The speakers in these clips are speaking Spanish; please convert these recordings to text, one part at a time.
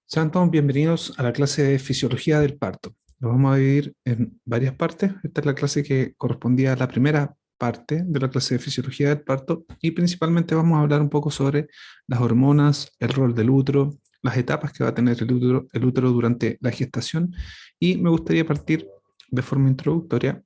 Sean todos bienvenidos a la clase de Fisiología del Parto. Lo vamos a dividir en varias partes. Esta es la clase que correspondía a la primera parte de la clase de Fisiología del Parto y principalmente vamos a hablar un poco sobre las hormonas, el rol del útero, las etapas que va a tener el útero durante la gestación y me gustaría partir de forma introductoria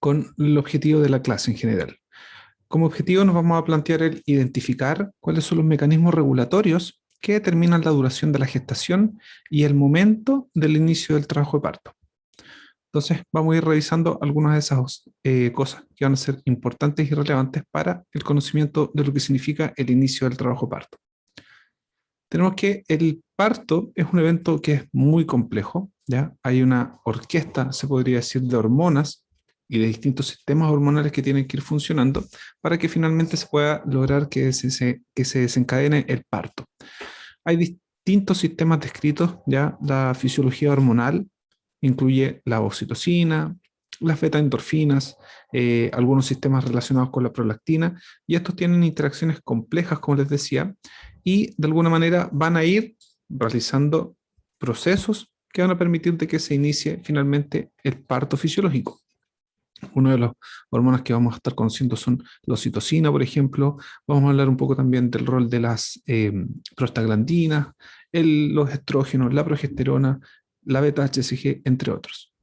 con el objetivo de la clase en general. Como objetivo nos vamos a plantear el identificar cuáles son los mecanismos regulatorios que determinan la duración de la gestación y el momento del inicio del trabajo de parto. Entonces vamos a ir revisando algunas de esas cosas que van a ser importantes y relevantes para el conocimiento de lo que significa el inicio del trabajo de parto. Tenemos que el parto es un evento que es muy complejo, ¿ya? Hay una orquesta, se podría decir, de hormonas y de distintos sistemas hormonales que tienen que ir funcionando para que finalmente se pueda lograr que se desencadene el parto. Hay distintos sistemas descritos, ¿ya? La fisiología hormonal incluye la oxitocina, las beta-endorfinas, algunos sistemas relacionados con la prolactina, y estos tienen interacciones complejas, como les decía, y de alguna manera van a ir realizando procesos que van a permitir de que se inicie finalmente el parto fisiológico. Uno de los hormonas que vamos a estar conociendo son la oxitocina, por ejemplo. Vamos a hablar un poco también del rol de las prostaglandinas, los estrógenos, la progesterona, la beta-HCG, entre otros.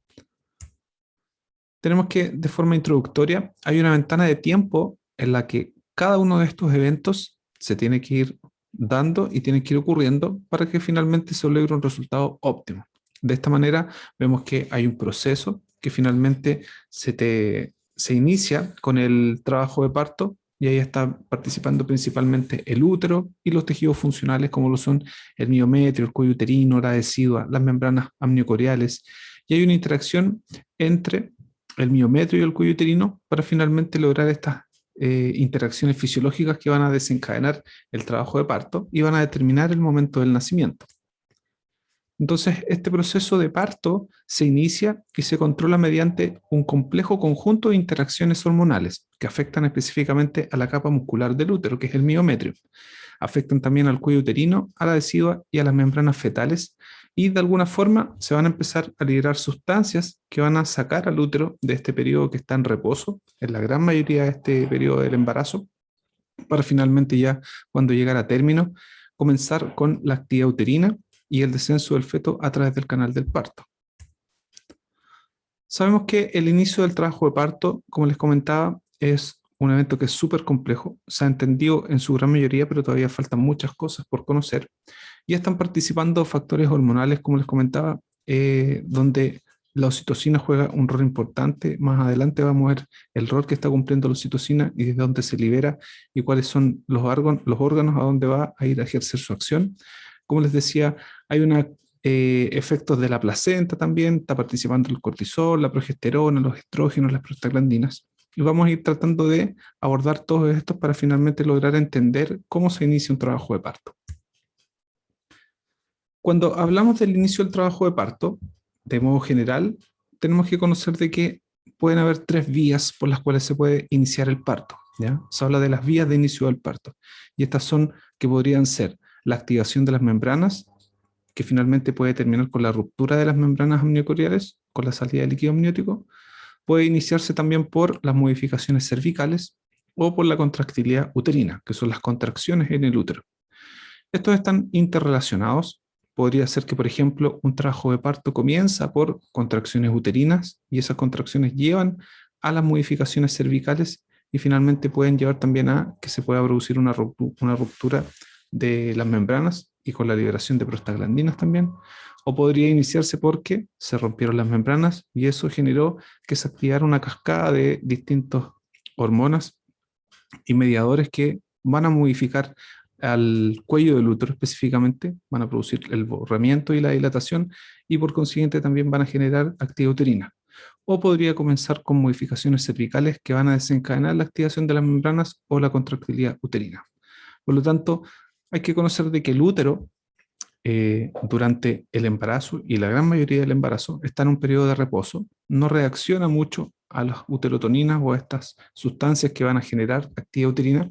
Tenemos que, de forma introductoria, hay una ventana de tiempo en la que cada uno de estos eventos se tiene que ir dando y tiene que ir ocurriendo para que finalmente se logre un resultado óptimo. De esta manera, vemos que hay un proceso que finalmente se inicia con el trabajo de parto y ahí está participando principalmente el útero y los tejidos funcionales como lo son el miometrio, el cuello uterino, la decidua, las membranas amniocoriales, y hay una interacción entre el miometrio y el cuello uterino para finalmente lograr estas interacciones fisiológicas que van a desencadenar el trabajo de parto y van a determinar el momento del nacimiento. Entonces, este proceso de parto se inicia y se controla mediante un complejo conjunto de interacciones hormonales que afectan específicamente a la capa muscular del útero, que es el miometrio. Afectan también al cuello uterino, a la decidua y a las membranas fetales, y de alguna forma se van a empezar a liberar sustancias que van a sacar al útero de este periodo que está en reposo, en la gran mayoría de este periodo del embarazo, para finalmente ya cuando llegara a término, comenzar con la actividad uterina y el descenso del feto a través del canal del parto. Sabemos que el inicio del trabajo de parto, como les comentaba, es un evento que es súper complejo, se ha entendido en su gran mayoría, pero todavía faltan muchas cosas por conocer, y están participando factores hormonales, como les comentaba, donde la oxitocina juega un rol importante. Más adelante vamos a ver el rol que está cumpliendo la oxitocina y desde dónde se libera y cuáles son los órganos a dónde va a ir a ejercer su acción. Como les decía, hay efectos de la placenta también, está participando el cortisol, la progesterona, los estrógenos, las prostaglandinas. Y vamos a ir tratando de abordar todos estos para finalmente lograr entender cómo se inicia un trabajo de parto. Cuando hablamos del inicio del trabajo de parto, de modo general, tenemos que conocer de que pueden haber tres vías por las cuales se puede iniciar el parto, ¿ya? Se habla de las vías de inicio del parto. Y estas son que podrían ser la activación de las membranas, que finalmente puede terminar con la ruptura de las membranas amniocoriales, con la salida de líquido amniótico. Puede iniciarse también por las modificaciones cervicales o por la contractilidad uterina, que son las contracciones en el útero. Estos están interrelacionados. Podría ser que, por ejemplo, un trabajo de parto comienza por contracciones uterinas y esas contracciones llevan a las modificaciones cervicales y finalmente pueden llevar también a que se pueda producir una ruptura de las membranas y con la liberación de prostaglandinas también. O podría iniciarse porque se rompieron las membranas y eso generó que se activara una cascada de distintas hormonas y mediadores que van a modificar al cuello del útero específicamente, van a producir el borramiento y la dilatación y por consiguiente también van a generar actividad uterina. O podría comenzar con modificaciones cervicales que van a desencadenar la activación de las membranas o la contractilidad uterina. Por lo tanto, hay que conocer de que el útero durante el embarazo y la gran mayoría del embarazo está en un periodo de reposo, no reacciona mucho a las uterotoninas o a estas sustancias que van a generar actividad uterina,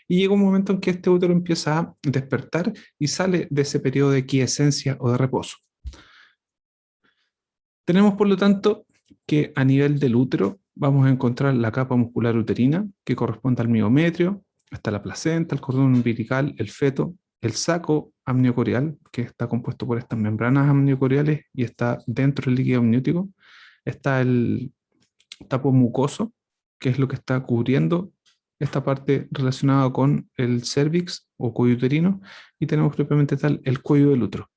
y llega un momento en que este útero empieza a despertar y sale de ese periodo de quiescencia o de reposo. Tenemos, por lo tanto, que a nivel del útero vamos a encontrar la capa muscular uterina, que corresponde al miometrio, hasta la placenta, el cordón umbilical, el feto, el saco amniocorial, que está compuesto por estas membranas amniocoriales y está dentro del líquido amniótico. Está el tapo mucoso, que es lo que está cubriendo esta parte relacionada con el cérvix o cuello uterino, y tenemos propiamente tal el cuello del útero,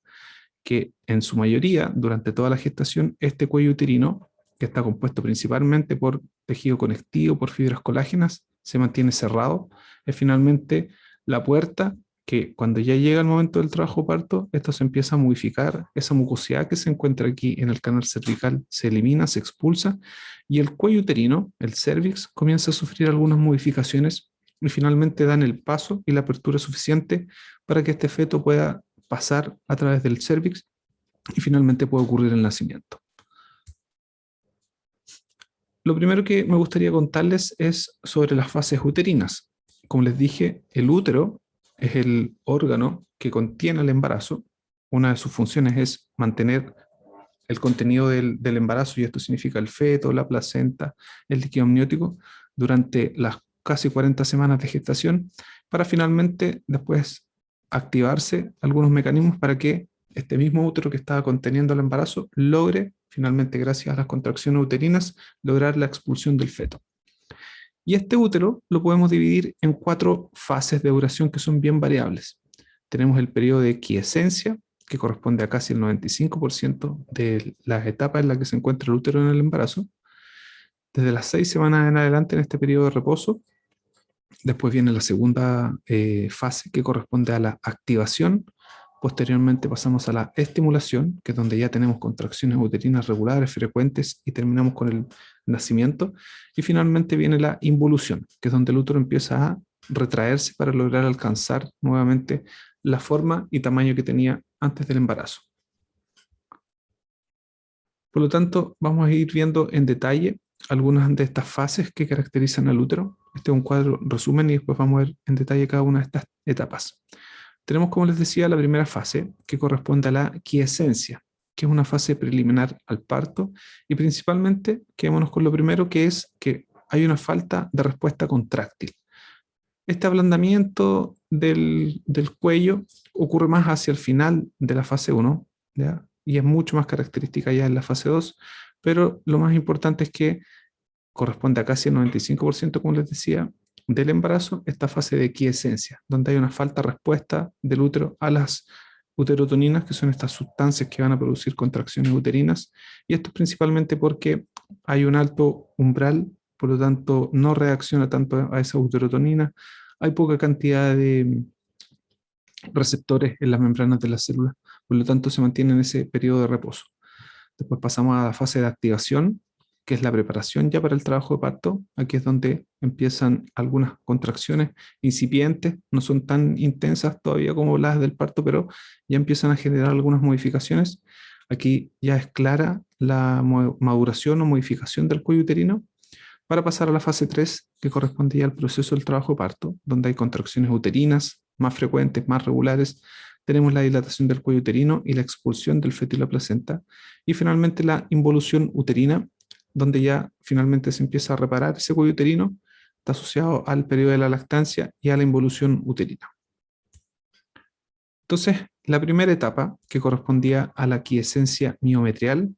que en su mayoría, durante toda la gestación, este cuello uterino, que está compuesto principalmente por tejido conectivo, por fibras colágenas, se mantiene cerrado. Es finalmente la puerta que cuando ya llega el momento del trabajo parto, esto se empieza a modificar, esa mucosidad que se encuentra aquí en el canal cervical se elimina, se expulsa, y el cuello uterino, el cervix, comienza a sufrir algunas modificaciones y finalmente dan el paso y la apertura suficiente para que este feto pueda pasar a través del cérvix y finalmente puede ocurrir el nacimiento. Lo primero que me gustaría contarles es sobre las fases uterinas. Como les dije, el útero es el órgano que contiene el embarazo. Una de sus funciones es mantener el contenido del embarazo, y esto significa el feto, la placenta, el líquido amniótico, durante las casi 40 semanas de gestación, para finalmente después activarse algunos mecanismos para que este mismo útero que estaba conteniendo el embarazo logre, finalmente gracias a las contracciones uterinas, lograr la expulsión del feto. Y este útero lo podemos dividir en 4 fases de duración que son bien variables. Tenemos el periodo de quiescencia, que corresponde a casi el 95% de las etapas en las que se encuentra el útero en el embarazo. Desde las 6 semanas en adelante en este periodo de reposo. Después viene la segunda fase, que corresponde a la activación. Posteriormente pasamos a la estimulación, que es donde ya tenemos contracciones uterinas regulares, frecuentes, y terminamos con el nacimiento. Y finalmente viene la involución, que es donde el útero empieza a retraerse para lograr alcanzar nuevamente la forma y tamaño que tenía antes del embarazo. Por lo tanto, vamos a ir viendo en detalle algunas de estas fases que caracterizan al útero. Este es un cuadro resumen y después vamos a ver en detalle cada una de estas etapas. Tenemos, como les decía, la primera fase, que corresponde a la quiescencia, que es una fase preliminar al parto, y principalmente quedémonos con lo primero, que es que hay una falta de respuesta contráctil. Este ablandamiento del cuello ocurre más hacia el final de la fase 1, ¿ya? Y es mucho más característica ya en la fase 2, pero lo más importante es que corresponde a casi el 95%, como les decía, del embarazo, esta fase de quiescencia, donde hay una falta de respuesta del útero a las uterotoninas, que son estas sustancias que van a producir contracciones uterinas, y esto es principalmente porque hay un alto umbral, por lo tanto no reacciona tanto a esa uterotonina, hay poca cantidad de receptores en las membranas de las células, por lo tanto se mantiene en ese periodo de reposo. Después pasamos a la fase de activación, que es la preparación ya para el trabajo de parto. Aquí es donde empiezan algunas contracciones incipientes, no son tan intensas todavía como las del parto, pero ya empiezan a generar algunas modificaciones. Aquí ya es clara la maduración o modificación del cuello uterino, para pasar a la fase 3, que corresponde ya al proceso del trabajo de parto, donde hay contracciones uterinas más frecuentes, más regulares. Tenemos la dilatación del cuello uterino y la expulsión del feto y la placenta. Y finalmente la involución uterina, donde ya finalmente se empieza a reparar ese cuello uterino. Está asociado al periodo de la lactancia y a la involución uterina. Entonces, la primera etapa, que correspondía a la quiescencia miometrial,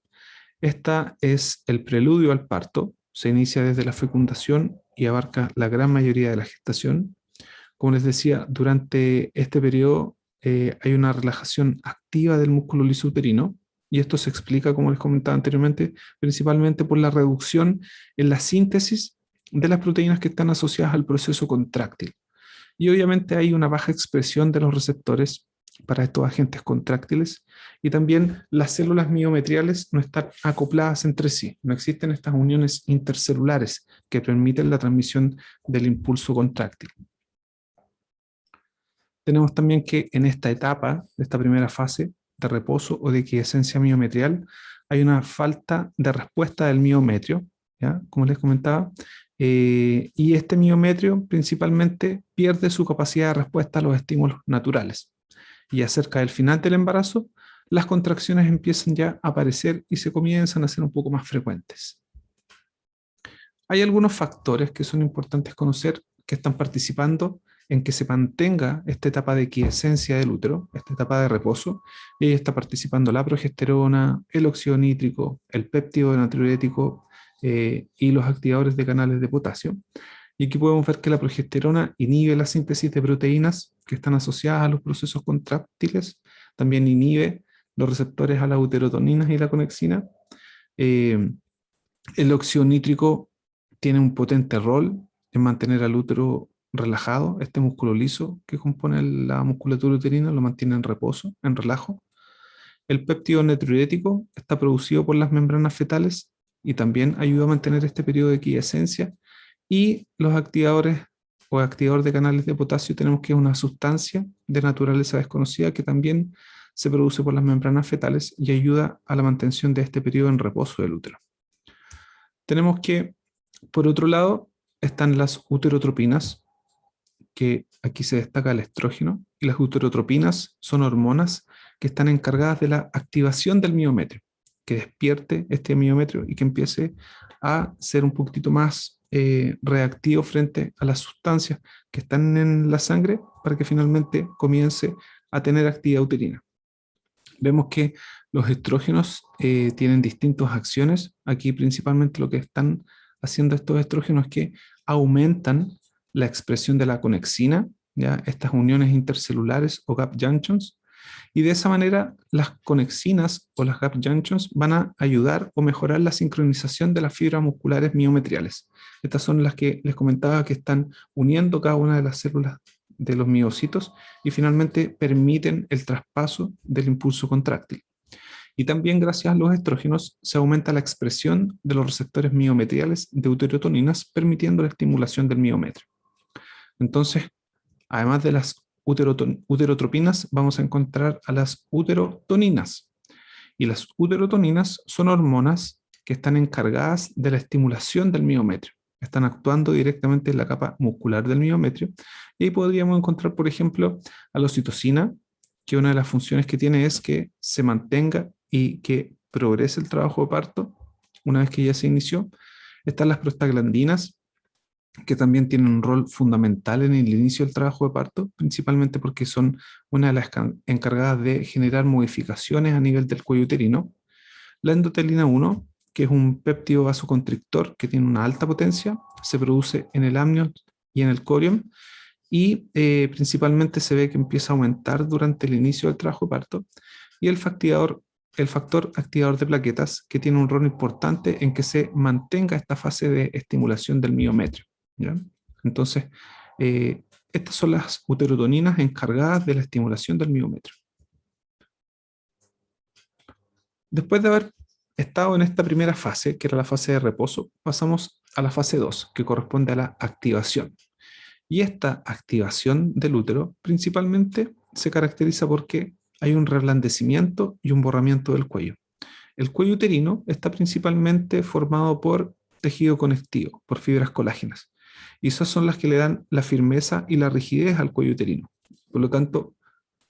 esta es el preludio al parto. Se inicia desde la fecundación y abarca la gran mayoría de la gestación. Como les decía, durante este periodo hay una relajación activa del músculo liso uterino, y esto se explica, como les comentaba anteriormente, principalmente por la reducción en la síntesis de las proteínas que están asociadas al proceso contráctil. Y obviamente hay una baja expresión de los receptores para estos agentes contráctiles, y también las células miometriales no están acopladas entre sí, no existen estas uniones intercelulares que permiten la transmisión del impulso contráctil. Tenemos también que en esta etapa, de esta primera fase de reposo o de quiescencia miometrial, hay una falta de respuesta del miometrio, ¿ya? Como les comentaba. Y este miometrio principalmente pierde su capacidad de respuesta a los estímulos naturales. Y acerca del final del embarazo, las contracciones empiezan ya a aparecer y se comienzan a ser un poco más frecuentes. Hay algunos factores que son importantes conocer que están participando en que se mantenga esta etapa de quiescencia del útero, esta etapa de reposo, y ahí está participando la progesterona, el óxido nítrico, el péptido natriurético y los activadores de canales de potasio. Y aquí podemos ver que la progesterona inhibe la síntesis de proteínas que están asociadas a los procesos contráctiles, también inhibe los receptores a las uterotoninas y la conexina. Eh, el óxido nítrico tiene un potente rol en mantener al útero relajado. Este músculo liso que compone la musculatura uterina lo mantiene en reposo, en relajo. El péptido natriurético está producido por las membranas fetales y también ayuda a mantener este periodo de quiescencia. Y los activadores o activador de canales de potasio tenemos que es una sustancia de naturaleza desconocida que también se produce por las membranas fetales y ayuda a la mantención de este periodo en reposo del útero. Tenemos que, por otro lado, están las uterotropinas, que aquí se destaca el estrógeno, y las uterotropinas son hormonas que están encargadas de la activación del miometrio, que despierte este miometrio y que empiece a ser un poquitito más reactivo frente a las sustancias que están en la sangre para que finalmente comience a tener actividad uterina. Vemos que los estrógenos tienen distintas acciones. Aquí principalmente lo que están haciendo estos estrógenos es que aumentan la expresión de la conexina, ¿ya? Estas uniones intercelulares o gap junctions, y de esa manera las conexinas o las gap junctions van a ayudar o mejorar la sincronización de las fibras musculares miometriales. Estas son las que les comentaba que están uniendo cada una de las células de los miocitos y finalmente permiten el traspaso del impulso contráctil. Y también gracias a los estrógenos se aumenta la expresión de los receptores miometriales de uterotoninas, permitiendo la estimulación del miometrio. Entonces, además de las uterotropinas, vamos a encontrar a las uterotoninas. Y las uterotoninas son hormonas que están encargadas de la estimulación del miometrio. Están actuando directamente en la capa muscular del miometrio. Y ahí podríamos encontrar, por ejemplo, a la oxitocina, que una de las funciones que tiene es que se mantenga y que progrese el trabajo de parto una vez que ya se inició. Están las prostaglandinas, que también tienen un rol fundamental en el inicio del trabajo de parto, principalmente porque son una de las encargadas de generar modificaciones a nivel del cuello uterino. La endotelina 1, que es un péptido vasoconstrictor que tiene una alta potencia, se produce en el amnion y en el corium y principalmente se ve que empieza a aumentar durante el inicio del trabajo de parto. Y el factor activador de plaquetas, que tiene un rol importante en que se mantenga esta fase de estimulación del miometrio, ¿ya? Entonces, estas son las uterotoninas encargadas de la estimulación del miometrio. Después de haber estado en esta primera fase, que era la fase de reposo, pasamos a la fase 2, que corresponde a la activación. Y esta activación del útero principalmente se caracteriza porque hay un reblandecimiento y un borramiento del cuello. El cuello uterino está principalmente formado por tejido conectivo, por fibras colágenas. Y esas son las que le dan la firmeza y la rigidez al cuello uterino. Por lo tanto,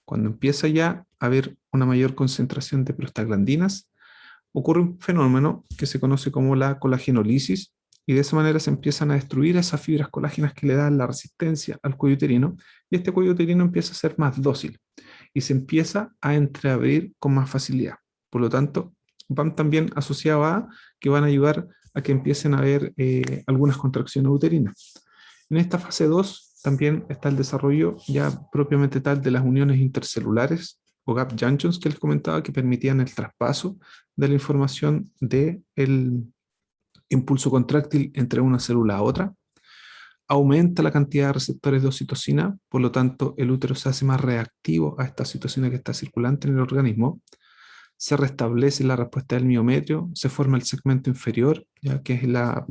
cuando empieza ya a haber una mayor concentración de prostaglandinas, ocurre un fenómeno que se conoce como la colagenolisis, y de esa manera se empiezan a destruir esas fibras colágenas que le dan la resistencia al cuello uterino, y este cuello uterino empieza a ser más dócil y se empieza a entreabrir con más facilidad. Por lo tanto, van también asociados a que van a ayudar a que empiecen a haber algunas contracciones uterinas. En esta fase 2 también está el desarrollo ya propiamente tal de las uniones intercelulares o gap junctions que les comentaba, que permitían el traspaso de la información del impulso contráctil entre una célula a otra. Aumenta la cantidad de receptores de oxitocina, por lo tanto el útero se hace más reactivo a esta oxitocina que está circulante en el organismo. Se restablece la respuesta del miometrio, se forma el segmento inferior, ya que es la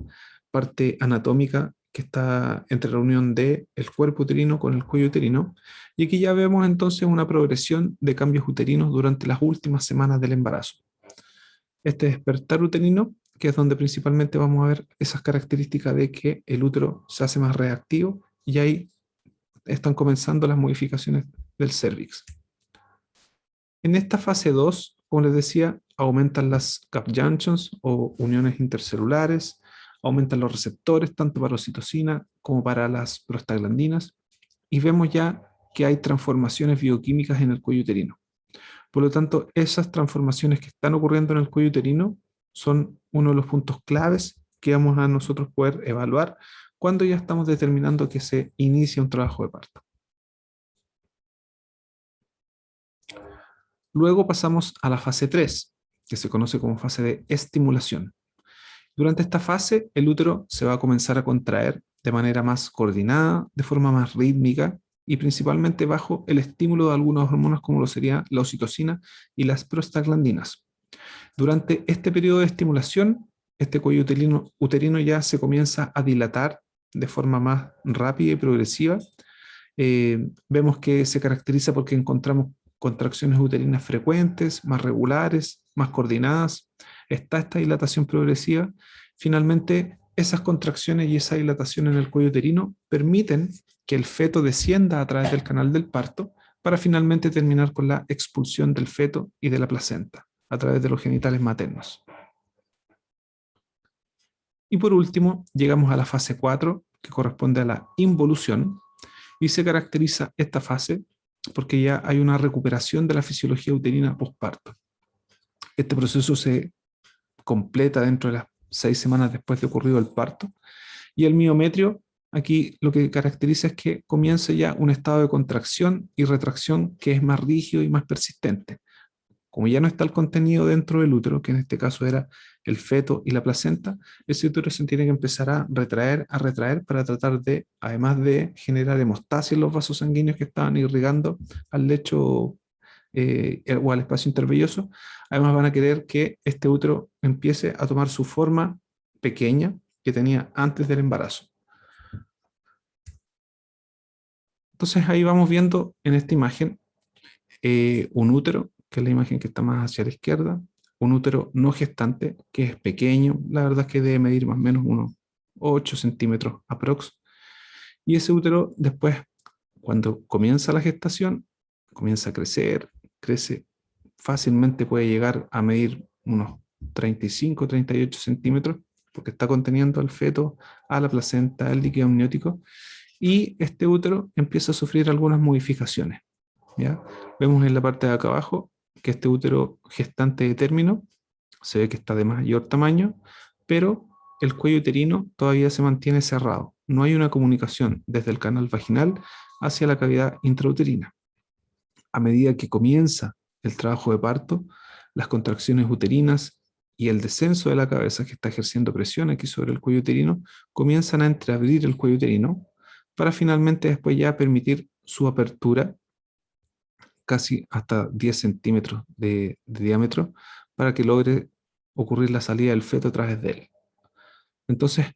parte anatómica que está entre la unión del cuerpo uterino con el cuello uterino. Y aquí ya vemos entonces una progresión de cambios uterinos durante las últimas semanas del embarazo. Este despertar uterino que es donde principalmente vamos a ver esas características de que el útero se hace más reactivo y ahí están comenzando las modificaciones del cervix. En esta fase 2, como les decía, aumentan las gap junctions o uniones intercelulares, aumentan los receptores tanto para oxitocina como para las prostaglandinas y vemos ya que hay transformaciones bioquímicas en el cuello uterino. Por lo tanto, esas transformaciones que están ocurriendo en el cuello uterino son uno de los puntos claves que vamos a nosotros poder evaluar cuando ya estamos determinando que se inicia un trabajo de parto. Luego pasamos a la fase 3, que se conoce como fase de estimulación. Durante esta fase, el útero se va a comenzar a contraer de manera más coordinada, de forma más rítmica y principalmente bajo el estímulo de algunas hormonas como lo sería la oxitocina y las prostaglandinas. Durante este periodo de estimulación, este cuello uterino ya se comienza a dilatar de forma más rápida y progresiva. Vemos que se caracteriza porque encontramos contracciones uterinas frecuentes, más regulares, más coordinadas. Está esta dilatación progresiva. Finalmente, esas contracciones y esa dilatación en el cuello uterino permiten que el feto descienda a través del canal del parto para finalmente terminar con la expulsión del feto y de la placenta a través de los genitales maternos. Y por último, llegamos a la fase 4, que corresponde a la involución, y se caracteriza esta fase porque ya hay una recuperación de la fisiología uterina postparto. Este proceso se completa dentro de las 6 semanas después de ocurrido el parto, y el miometrio aquí lo que caracteriza es que comienza ya un estado de contracción y retracción que es más rígido y más persistente. Como ya no está el contenido dentro del útero, que en este caso era el feto y la placenta, ese útero se tiene que empezar a retraer para tratar de, además de generar hemostasis en los vasos sanguíneos que estaban irrigando al lecho o al espacio intervelloso, además van a querer que este útero empiece a tomar su forma pequeña que tenía antes del embarazo. Entonces ahí vamos viendo en esta imagen un útero, que es la imagen que está más hacia la izquierda, un útero no gestante, que es pequeño, la verdad es que debe medir más o menos unos 8 centímetros aprox. Y ese útero después, cuando comienza la gestación, comienza a crecer, crece fácilmente, puede llegar a medir unos 35, 38 centímetros, porque está conteniendo al feto, a la placenta, al líquido amniótico, y este útero empieza a sufrir algunas modificaciones. ¿Ya? Vemos en la parte de acá abajo que este útero gestante de término se ve que está de mayor tamaño, pero el cuello uterino todavía se mantiene cerrado. No hay una comunicación desde el canal vaginal hacia la cavidad intrauterina. A medida que comienza el trabajo de parto, las contracciones uterinas y el descenso de la cabeza que está ejerciendo presión aquí sobre el cuello uterino comienzan a entreabrir el cuello uterino para finalmente después ya permitir su apertura casi hasta 10 centímetros de diámetro para que logre ocurrir la salida del feto a través de él. Entonces,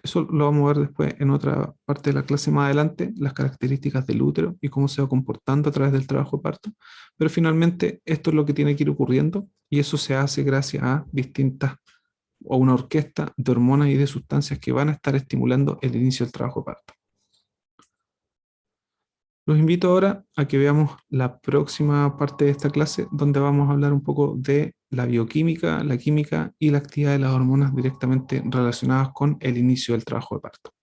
eso lo vamos a ver después en otra parte de la clase más adelante, las características del útero y cómo se va comportando a través del trabajo de parto. Pero finalmente esto es lo que tiene que ir ocurriendo y eso se hace gracias a distintas o una orquesta de hormonas y de sustancias que van a estar estimulando el inicio del trabajo de parto. Los invito ahora a que veamos la próxima parte de esta clase, donde vamos a hablar un poco de la bioquímica, la química y la actividad de las hormonas directamente relacionadas con el inicio del trabajo de parto.